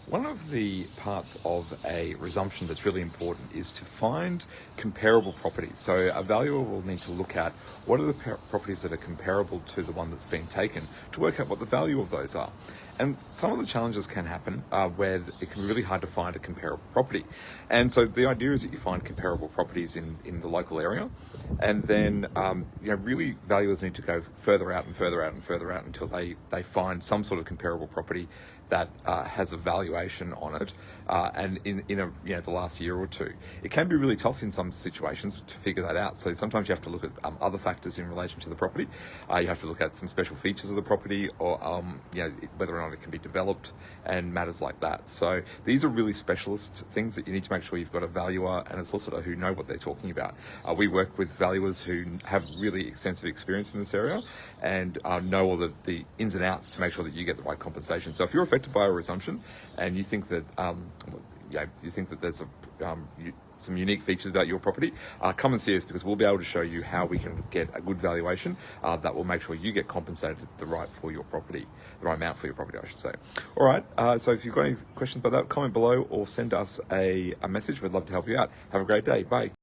One of the parts of a resumption that's really important is to find comparable properties. So a valuer will need to look at what are the properties that are comparable to the one that's being taken to work out what the value of those are. And some of the challenges can happen where it can be really hard to find a comparable property. And so the idea is that you find comparable properties in the local area, and then really valuers need to go further out and further out and further out until they find some sort of comparable property that has a valuation on it, and in the last year or two. It can be really tough in some situations to figure that out. So sometimes you have to look at other factors in relation to the property. You have to look at some special features of the property, or whether or not it can be developed, and matters like that. So these are really specialist things that you need to make sure you've got a valuer and a solicitor who know what they're talking about. We work with valuers who have really extensive experience in this area and know all the ins and outs to make sure that you get the right compensation. So if you're affected by a resumption and you think that there's some unique features about your property, come and see us, because we'll be able to show you how we can get a good valuation that will make sure you get compensated the right amount for your property, I should say. All right, so if you've got any questions about that, comment below or send us a message. We'd love to help you out. Have a great day. Bye.